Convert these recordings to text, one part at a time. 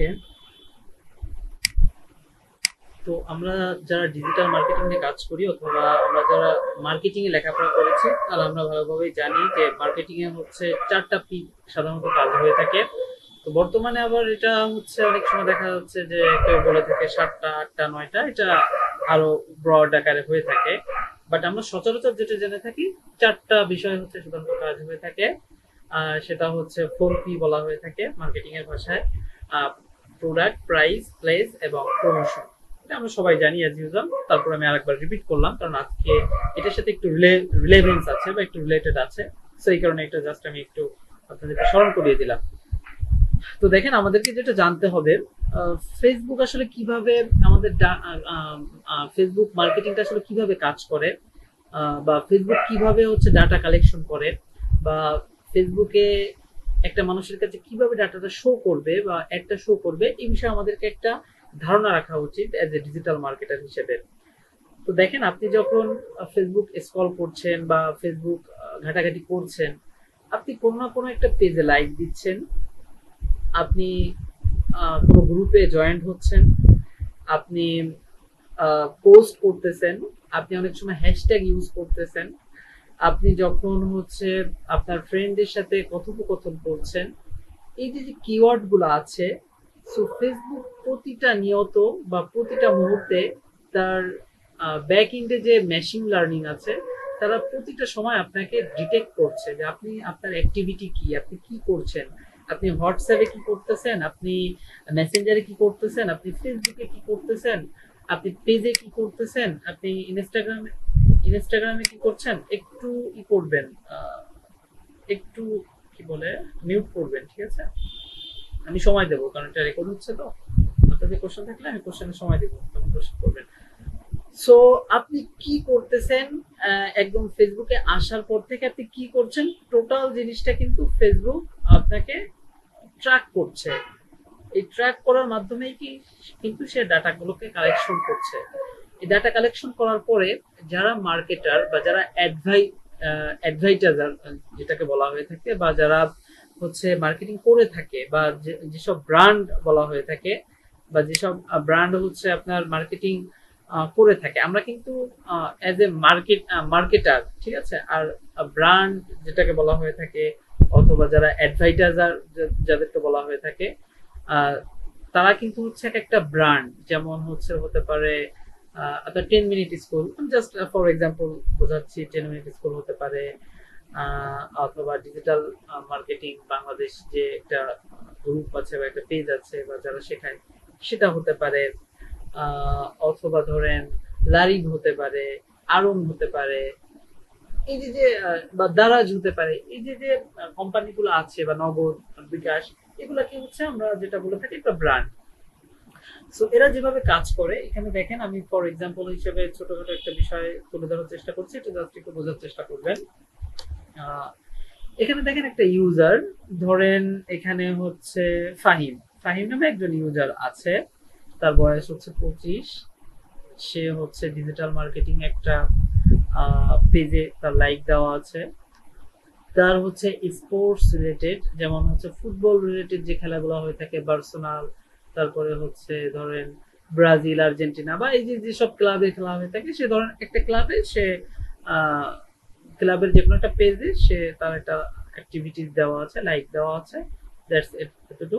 ওকে, তো আমরা যারা ডিজিটাল মার্কেটিং নিয়ে কাজ করি অথবা আমরা যারা মার্কেটিং এ লেখাপড়া করেছি তাহলে আমরা ভালোভাবেই জানি যে মার্কেটিং এ হচ্ছে 4টা পি সাধারণত কাজ হয়ে থাকে। তো বর্তমানে আবার এটা হচ্ছে অনেক সময় দেখা যাচ্ছে যে কেউ বলে থাকে 7টা 8টা 9টা, এটা আরো ব্রড আকারে হয়ে থাকে। বাট আমরা সচরাচর যেটা জেনে থাকি 4টা বিষয় হচ্ছে সাধারণত কাজ হয়ে থাকে। সেটা হচ্ছে 4P বলা হয়ে থাকে মার্কেটিং এর ভাষায়: প্রোডাক্ট, প্রাইস, প্লেস এবং প্রমোশন। এটা আমরা সবাই জানি অ্যাজ ইউজুয়াল, তারপর আমি আরেকবার রিপিট করলাম কারণ আজকে এটার সাথে একটু রিলেভেন্স আছে বা একটু রিলেটেড আছে। সো এই কারণে এটা জাস্ট আমি একটু আপনাদেরকে স্মরণ করিয়ে দিলাম। তো দেখেন, আমাদেরকে যেটা জানতে হবে, ফেসবুক আসলে কিভাবে আমাদের ফেসবুক মার্কেটিংটা আসলে কিভাবে কাজ করে, বা ফেসবুক কিভাবে হচ্ছে ডাটা কালেকশন করে, বা ফেসবুকে একটা মানুষের কাছে কিভাবে ডাটাটা শো করবে বা একটা শো করবে, এই বিষয়ে আমাদেরকে একটা ধারণা রাখা উচিত অ্যাজ এ ডিজিটাল মার্কেটার হিসেবে। তো দেখেন, আপনি যখন ফেসবুক স্ক্রল করছেন বা ফেসবুক ঘাটাঘাটি করছেন, আপনি কোনো না কোনো একটা পেজে লাইক দিচ্ছেন, আপনি কোনো গ্রুপে জয়েন্ট হচ্ছেন, আপনি পোস্ট করতেছেন, আপনি অনেক সময় হ্যাশট্যাগ ইউজ করতেছেন, আপনি যখন হচ্ছে আপনার ফ্রেন্ডের সাথে কথোপকথন করছেন, এই যে যে কিওয়ার্ড গুলো আছে, সো ফেসবুক প্রতিটা নিয়ত বা প্রতিটা মুহূর্তে তার ব্যাক এন্ডে যে মেশিন লার্নিং আছে, তারা প্রতিটা সময় আপনাকে ডিটেক্ট করছে যে আপনি আপনার অ্যাক্টিভিটি কি, আপনি কি করছেন, আপনি হোয়াটসঅ্যাপে কি করতেছেন, আপনি মেসেঞ্জারে কি করতেছেন, আপনি ফেসবুকে কি করতেছেন, আপনি পেজে কি করতেছেন, আপনি ইনস্টাগ্রামে কি করছেন, একটু ই করবেন, একটু কি বলে মিউট করবেন, ঠিক আছে? আমি সময় দেবো কারণ এটা রেকর্ড হচ্ছে। তো আপনাদের কোশ্চেন থাকলে আমি কোশ্চেনের সময় দেবো, তখন কোশ্চেন করবেন। সো আপনি কি করতেছেন, একদম ফেসবুকে আসার পর থেকে আপনি কি করছেন, টোটাল জিনিসটা কিন্তু ফেসবুক আপনাকে ট্র্যাক করছে। এই ট্র্যাক করার মাধ্যমেই কিন্তু সে ডাটাগুলোকে কালেকশন করছে। এই ডাটা কালেকশন করার পরে যারা মার্কেটার বা যারা অ্যাডভাইটাইজার যেটাকে বলা হয়ে থাকে, বা যারা হচ্ছে মার্কেটিং করে থাকে, বা যেসব ব্র্যান্ড বলা হয়ে থাকে, বা যেসব ব্র্যান্ড হচ্ছে আপনার মার্কেটিং করে থাকে, আমরা কিন্তু অ্যাজ এ মার্কেটার, ঠিক আছে, আর ব্র্যান্ড যেটাকে বলা হয়ে থাকে, অথবা যারা অ্যাডভাইটাইজার যাদেরকে বলা হয়ে থাকে, আহ, তারা কিন্তু হচ্ছে একটা ব্র্যান্ড। যেমন হচ্ছে হতে পারে আপনার 10 minute school, just for example বোঝাচ্ছি, 10 মিনিট স্কুল হতে পারে, অথবা ডিজিটাল মার্কেটিং বাংলাদেশ যে একটা গ্রুপ আছে বা একটা পেজ আছে বা যারা শেখায়, সেটা হতে পারে, অথবা ধরেন লারিভ হতে পারে, আরং হতে পারে, এই যে যে বা দারাজ হতে পারে, এই যে যে কোম্পানিগুলো আছে, বা নগদ, বিকাশ, এগুলা কি হচ্ছে আমরা যেটা বলে থাকি একটা ব্র্যান্ড। সো এরা যেভাবে কাজ করে, এখানে দেখেন আমি ফর এক্সাম্পল হিসেবে ছোটখাটো একটা বিষয় তুলে ধরার চেষ্টা করছি, এটা জাস্ট একটু বোঝার চেষ্টা করবেন। আহ, এখানে দেখেন একটা ইউজার, ধরেন এখানে হচ্ছে ফাহিম, ফাহিম নামে একজন ইউজার আছে, তার বয়স হচ্ছে 25, সে হচ্ছে ডিজিটাল মার্কেটিং একটা পেজে তার লাইক দেওয়া আছে, তার হচ্ছে স্পোর্টস রিলেটেড, যেমন হচ্ছে ফুটবল রিলেটেড যে খেলাগুলো হয়ে থাকে, বার্সেলোনাল, তারপরে হচ্ছে ধরেন ব্রাজিল, আর্জেন্টিনা, বা এই যে যেসব ক্লাবে খেলা হয়ে থাকে, সে ধরেন একটা ক্লাবে সে ক্লাবের যে কোনো একটা পেজে সে তার একটা অ্যাক্টিভিটিস দেওয়া আছে, লাইক দেওয়া আছে, দ্যাটস ইট, এতটুকু।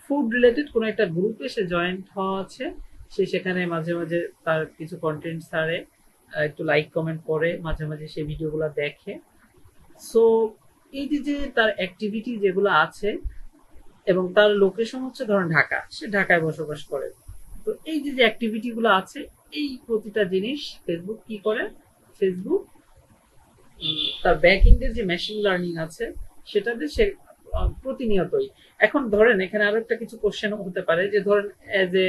ফুড রিলেটেড কোনো একটা গ্রুপে সে জয়েন্ট হওয়া আছে, সে সেখানে মাঝে মাঝে তার কিছু কন্টেন্ট ছাড়ে, একটু লাইক কমেন্ট করে, মাঝে মাঝে সে ভিডিওগুলো দেখে। সো এই যে যে তার অ্যাক্টিভিটি যেগুলো আছে, এবং তার লোকেশন হচ্ছে ধরেন ঢাকা, সে ঢাকায় বসবাস করে। তো এই যে যে অ্যাক্টিভিটি গুলো আছে, এই প্রতিটা জিনিস ফেসবুক কি করে, ফেসবুক তার ব্যাক এন্ডের যে মেশিন লার্নিং আছে সেটাতে সে প্রতিনিয়তই। এখন ধরেন এখানে আরো একটা কিছু কোশ্চেন হতে পারে, যে ধরেন এজ এ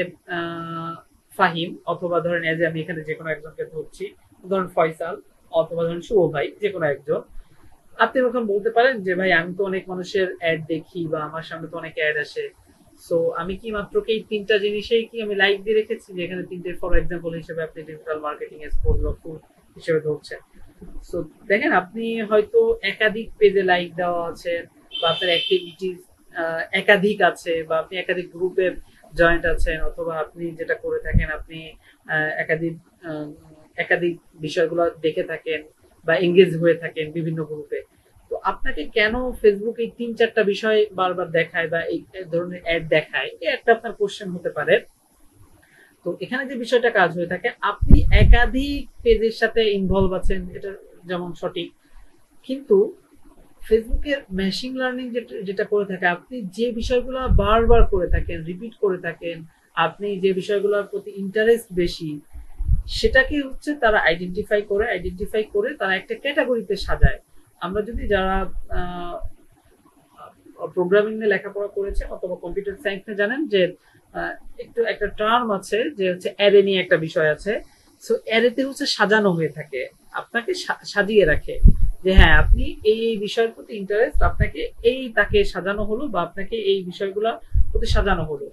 ফাহিম, অথবা ধরেন এজ এ আমি এখানে যে কোনো একজনকে ধরছি, ধরেন ফয়সাল, অথবা ধরেন শুভ ভাই, যে কোনো একজন। আপনি এখন বলতে পারেন যে ভাই, আমি তো অনেক মানুষের অ্যাড দেখি বা আমার সামনে তো অনেক অ্যাড আসে, সো আমি কি মাত্র কি এই 3টা জিনিসেই কি আমি লাইক দিয়ে রেখেছি, যেখানে 3টে ফর এক্সাম্পল হিসেবে আপনি ডিজিটাল মার্কেটিং স্পোর্টস বা ফুড হিসেবে ধরছেন। দেখেন, আপনি হয়তো একাধিক পেজে লাইক দেওয়া আছে, বা আপনার অ্যাক্টিভিটিস একাধিক আছে বা আপনি একাধিক গ্রুপে জয়েন্ট আছেন, অথবা আপনি যেটা করে থাকেন আপনি একাধিক আহ, একাধিক বিষয়গুলো দেখে থাকেন বা এঙ্গেজ হয়ে থাকেন বিভিন্ন গ্রুপে। তো আপনাকে কেন ফেসবুক এই 3-4টা বিষয় বারবার দেখায় বা এই ধরনের অ্যাড দেখায়, এই একটা আপনার কোশ্চেন হতে পারে। তো এখানে যে বিষয়টা কাজ হয়ে থাকে, আপনি একাধিক পেজের সাথে ইনভলভ আছেন, এটা যেমন সঠিক, কিন্তু ফেসবুকের মেশিন লার্নিং যেটা করে থাকে, আপনি যে বিষয়গুলো বারবার করে থাকেন, রিপিট করে থাকেন, আপনি যে বিষয়গুলোর প্রতি ইন্টারেস্ট বেশি, সেটাকে হচ্ছে তারা আইডেন্টিফাই করে তারা একটা ক্যাটাগরিতে সাজায়। আমরা যদি যারা প্রোগ্রামিং নিয়ে লেখাপড়া করেছেন অথবা কম্পিউটার সায়েন্স নিয়ে জানেন যে আহ, একটু একটা টার্ম আছে যে হচ্ছে অ্যারে নিয়ে একটা বিষয় আছে। সো অ্যারেতে হচ্ছে সাজানো হয়ে থাকে, আপনাকে সাজিয়ে রাখে যে হ্যাঁ আপনি এই বিষয়ের প্রতি ইন্টারেস্ট, আপনাকে এই তাকে সাজানো হলো বা আপনাকে এই বিষয়গুলা প্রতি সাজানো হলো।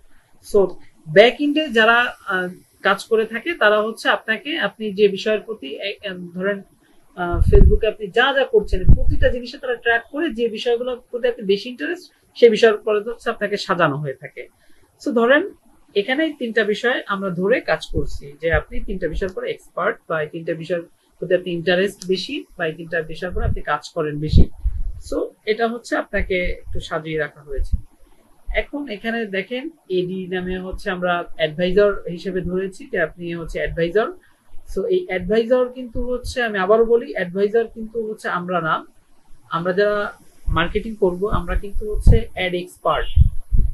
সো ব্যাক এন্ডে যারা কাজ করে থাকে তারা হচ্ছে আপনাকে, আপনি যে বিষয়ের প্রতি ধরেন ফেসবুকে আপনি যা যা করছেন প্রতিটা জিনিসে তারা ট্র্যাক করে, যে বিষয়গুলোর প্রতি আপনি বেশি ইন্টারেস্ট সেই বিষয়ের পরে হচ্ছে আপনাকে সাজানো হয়ে থাকে। সো ধরেন এখানে 3টা বিষয় আমরা ধরে কাজ করছি যে আপনি 3টা বিষয়ের পরে এক্সপার্ট, বা এই 3টা বিষয়ের প্রতি আপনি ইন্টারেস্ট বেশি, বা এই 3টা বিষয়ের পরে আপনি কাজ করেন বেশি। সো এটা হচ্ছে আপনাকে একটু সাজিয়ে রাখা হয়েছে। এখন এখানে দেখেন এডি নামে হচ্ছে আমরা অ্যাডভাইজার হিসেবে ধরেছি যে আপনি হচ্ছে অ্যাডভাইজার। সো এই অ্যাডভাইজার কিন্তু হচ্ছে, আমি আবারও বলি, অ্যাডভাইজার কিন্তু হচ্ছে আমরা না, আমরা যারা মার্কেটিং করব আমরা কিন্তু হচ্ছে অ্যাড এক্সপার্ট।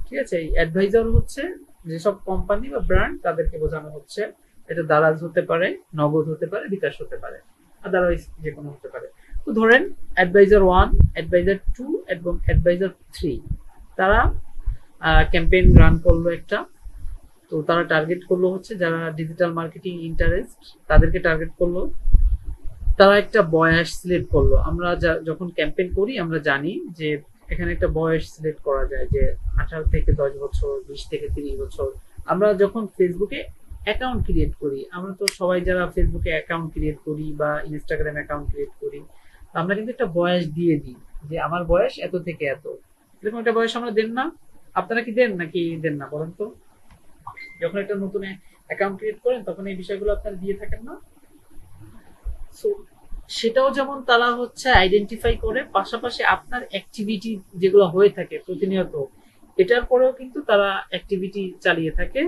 ঠিক আছে, এই অ্যাডভাইজার হচ্ছে যেসব কোম্পানি বা ব্র্যান্ড তাদেরকে বোঝানো হচ্ছে। এটা দারাজ হতে পারে, নগদ হতে পারে, বিকাশ হতে পারে, আদারওয়াইজ যে কোনো হতে পারে। তো ধরেন অ্যাডভাইজার 1, অ্যাডভাইজার 2 এবং অ্যাডভাইজার 3 তারা ক্যাম্পেইন রান করলো একটা। তো তারা টার্গেট করলো হচ্ছে যারা ডিজিটাল মার্কেটিং ইন্টারেস্ট, তাদেরকে টার্গেট করলো। তারা একটা বয়স সিলেক্ট করলো। আমরা যখন ক্যাম্পেইন করি আমরা জানি যে এখানে একটা বয়স সিলেক্ট করা যায় যে 18 থেকে 10 বছর, 20 থেকে 30 বছর। আমরা যখন ফেসবুকে অ্যাকাউন্ট ক্রিয়েট করি, আমরা তো সবাই যারা ফেসবুকে অ্যাকাউন্ট ক্রিয়েট করি বা ইনস্টাগ্রাম অ্যাকাউন্ট ক্রিয়েট করি, আমরা কিন্তু একটা বয়স দিয়ে দিই যে আমার বয়স এত থেকে এত, এরকম একটা বয়স আমরা দেন না? আপনারা কি দেন নাকি দেন না বলেন তো? যখন একটা নতুন অ্যাকাউন্ট ক্রিয়েট করেন তখন এই বিষয়গুলো আপনারা দিয়ে থাকেন না? সো সেটাও যেমন তারা হচ্ছে আইডেন্টিফাই করে, পাশাপাশি আপনার অ্যাক্টিভিটি যেগুলো হয়ে থাকে প্রতিনিয়ত, এটার পরেও কিন্তু তারা অ্যাক্টিভিটি চালিয়ে থাকে।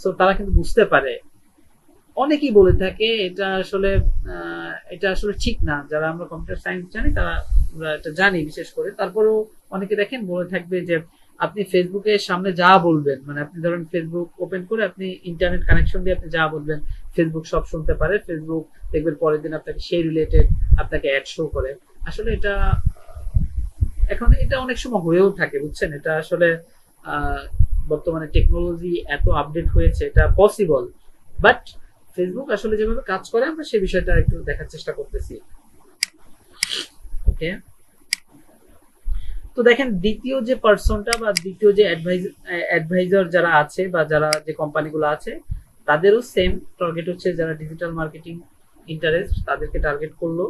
সো তারা কিন্তু বুঝতে পারে। অনেকেই বলে থাকে এটা আসলে ঠিক না, যারা আমরা কম্পিউটার সায়েন্স জানি তারা, আমরা এটা জানি বিশেষ করে, তারপরেও অনেকে দেখেন বলে থাকবে যে আপনি ফেসবুকের সামনে যা বলবেন, মানে আপনি ধরেন ফেসবুক ওপেন করে আপনি ইন্টারনেট কানেকশন দিয়ে আপনি যা বলবেন ফেসবুক সব শুনতে পারে। ফেসবুক দেখবেন পরের দিন আপনাকে সেই রিলেটেড আপনাকে অ্যাড শো করে। আসলে এটা এখন এটা অনেক সময় হয়েও থাকে, বুঝছেন? এটা আসলে আহ, বর্তমানে টেকনোলজি এত আপডেট হয়েছে, এটা পসিবল। বাট ফেসবুক আসলে যেভাবে কাজ করে আমরা সেই বিষয়টা একটু দেখার চেষ্টা করতেছি। ওকে, তো দেখেন দ্বিতীয় যে পার্সনটা বা দ্বিতীয় যে অ্যাডভাইজার যারা আছে বা যারা যে কোম্পানিগুলো আছে, তাদেরও সেম টার্গেট হচ্ছে যারা ডিজিটাল মার্কেটিং ইন্টারেস্ট, তাদেরকে টার্গেট করলো।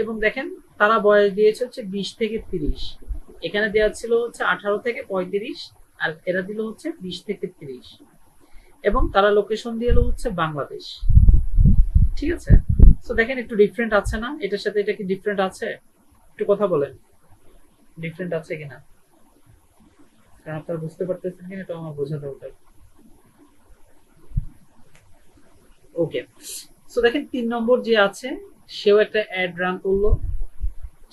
এবং দেখেন তারা বয়স দিয়েছে হচ্ছে 20 থেকে 30, এখানে দেওয়া ছিল হচ্ছে 18 থেকে 35, আর এরা দিল হচ্ছে 20 থেকে 30, এবং তারা লোকেশন দিয়ে এলো হচ্ছে বাংলাদেশ। ঠিক আছে, তো দেখেন একটু ডিফারেন্ট আছে না? এটার সাথে এটা কি ডিফারেন্ট আছে? একটু কথা বলেন, ডিফারেন্ট আছে কিনা, কারণ আপনারা বুঝতে পারতেছেন কিনা এটা আমার বোঝাতে হবে। ওকে, সো দেখেন 3 নম্বর যে আছে, সেও একটা অ্যাড রান করলো।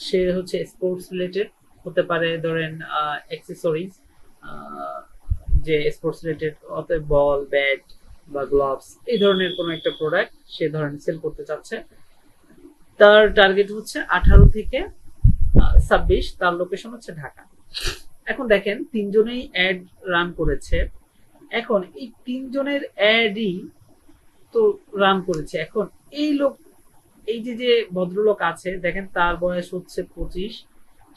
সে হচ্ছে স্পোর্টস রিলেটেড, হতে পারে ধরেন অ্যাক্সেসরিজ, যে স্পোর্টস রিলেটেড, অতএব বল, ব্যাট বা গ্লাভস, এই ধরনের কোনো একটা প্রোডাক্ট সে ধরেন সেল করতে চাচ্ছে। তার টার্গেট হচ্ছে 18 থেকে 26, তার লোকেশন হচ্ছে ঢাকা। এখন দেখেন 3জনেই অ্যাড রান করেছে। এখন এই 3জনের অ্যাডই তো রান করেছে। এখন এই লোক, এই যে যে ভদ্রলোক আছে দেখেন তার বয়স হচ্ছে 25,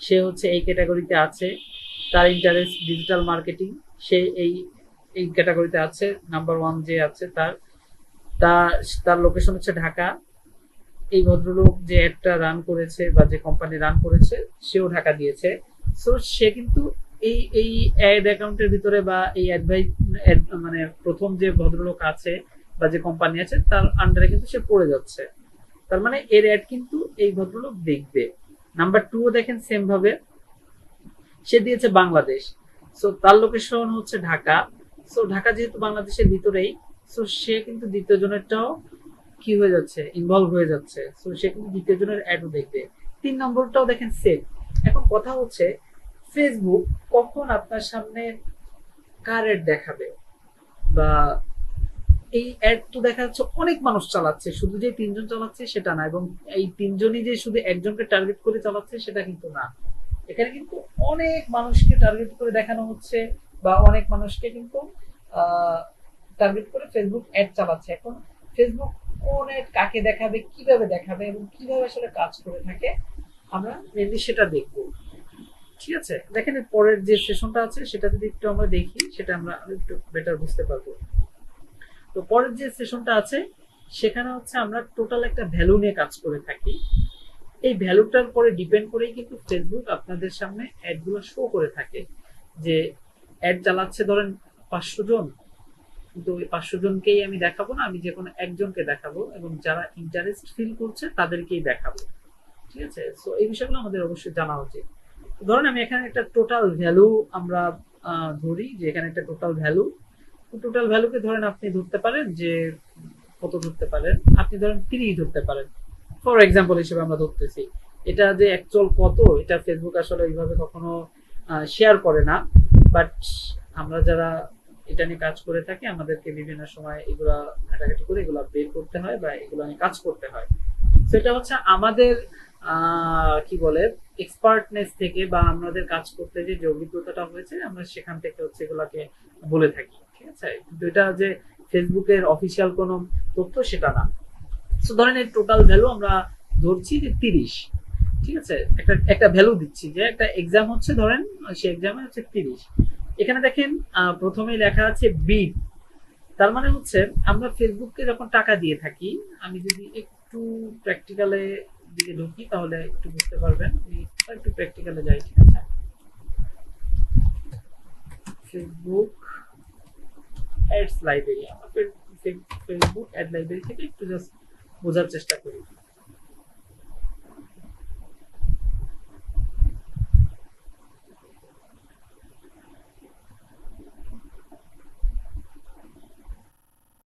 সে হচ্ছে এই ক্যাটাগরিতে আছে, তার ইন্টারেস্ট ডিজিটাল মার্কেটিং, সে এই এই ক্যাটাগরিতে আছে। নাম্বার 1 যে আছে তার তার তার লোকেশন হচ্ছে ঢাকা। এই ভদ্রলোক যে একটা রান করেছে বা যে কোম্পানি রান করেছে সেও ঢাকা দিয়েছে। সো সে কিন্তু এই অ্যাড অ্যাকাউন্টের ভিতরে বা এই অ্যাডভাইস মানে প্রথম যে ভদ্রলোক আছে বা যে কোম্পানি আছে তার আন্ডারে কিন্তু সে পড়ে যাচ্ছে, তার মানে এর অ্যাড কিন্তু এই ভদ্রলোক দেখবে। নাম্বার 2 দেখেন সেম ভাবে সে দিয়েছে বাংলাদেশ, সো তার লোকেশন হচ্ছে ঢাকা, সো ঢাকা যেহেতু বাংলাদেশের ভিতরেই, সো সে কিন্তু দ্বিতীয় জনেরটাও কি হয়ে যাচ্ছে, ইনভলভ হয়ে যাচ্ছে, সো সে কিন্তু দ্বিতীয় জনের অ্যাডও দেখবে। 3 নম্বরটাও দেখেন সেম। এখন কথা হচ্ছে ফেসবুক কখন আপনার সামনে কার অ্যাড দেখাবে, বা এই অ্যাড তো দেখা যাচ্ছে অনেক মানুষ চালাচ্ছে, শুধু যে 3 জন চালাচ্ছে সেটা না, এবং এই 3 জনই যে শুধু একজনকে টার্গেট করে চালাচ্ছে সেটা কিন্তু না, এখানে কিন্তু অনেক মানুষকে টার্গেট করে দেখানো হচ্ছে, বা অনেক মানুষকে কিন্তু টার্গেট করে ফেসবুক অ্যাড চালাচ্ছে। এখন ফেসবুক কোন অ্যাড কাকে দেখাবে, কিভাবে দেখাবে এবং কিভাবে আসলে কাজ করে থাকে আমরা মেনলি সেটা দেখবো। ঠিক আছে, দেখেন এর পরের যে সেশনটা আছে সেটা যদি একটু আমরা দেখি সেটা আমরা একটু বেটার বুঝতে পারবো। তো পরের যে সেশনটা আছে সেখানে হচ্ছে আমরা টোটাল একটা ভ্যালু নিয়ে কাজ করে থাকি। এই ভ্যালুটার পরে ডিপেন্ড করেই কিন্তু ফেসবুক আপনাদের সামনে অ্যাড গুলো শো করে থাকে, যে অ্যাড চালাচ্ছে ধরেন 500 জন, কিন্তু ওই 500 জনকেই আমি দেখাবো না, আমি যে কোনো একজনকে দেখাবো এবং যারা ইন্টারেস্ট ফিল করছে তাদেরকেই দেখাবো। ঠিক আছে, সো এই বিষয়গুলো আমাদের অবশ্যই জানা উচিত। ধরেন আমি এখানে একটা টোটাল ভ্যালু আমরা ধরি, যে এখানে একটা টোটাল ভ্যালু, টোটাল ভ্যালুকে ধরেন আপনি ধরতে পারেন যে কত ধরতে পারেন, আপনি ধরেন 30 ধরতে পারেন ফর এক্সাম্পল হিসেবে আমরা ধরতেছি। এটা যে অ্যাকচুয়াল কত এটা ফেসবুক আসলে এইভাবে কখনো শেয়ার করে না, বাট আমরা যারা এটা নিয়ে কাজ করে থাকি আমাদেরকে বিভিন্ন সময় এগুলা ঘাটাঘাটি করে এগুলা বের করতে হয় বা এগুলো নিয়ে কাজ করতে হয়। সেটা হচ্ছে আমাদের কি বলে এক্সপার্টনেস থেকে বা আমাদের কাজ করতে যে অভিজ্ঞতাটা হয়েছে আমরা সেখান থেকে হচ্ছে এগুলাকে বলে থাকি। ঠিক আছে, কিন্তু এটা যে ফেসবুকের অফিসিয়াল কোনো তথ্য সেটা না। সো ধরেন এই টোটাল ভ্যালু আমরা ধরছি যে 30। ঠিক আছে, একটা একটা ভ্যালু দিচ্ছি যে একটা এক্সাম হচ্ছে ধরেন সেই এক্সামে হচ্ছে 30। এখানে দেখেন প্রথমেই লেখা আছে বিড, তার মানে হচ্ছে আমরা ফেসবুককে যখন টাকা দিয়ে থাকি, আমি যদি একটু প্র্যাকটিক্যালে দিকে ঢুকি তাহলে একটু বুঝতে পারবেন, আমি একটু প্র্যাকটিক্যালে যাই। ঠিক আছে, ফেসবুক অ্যাডস লাইব্রেরি, আমরা ফেসবুক অ্যাড লাইব্রেরি থেকে একটু জাস্ট বোঝার চেষ্টা করি।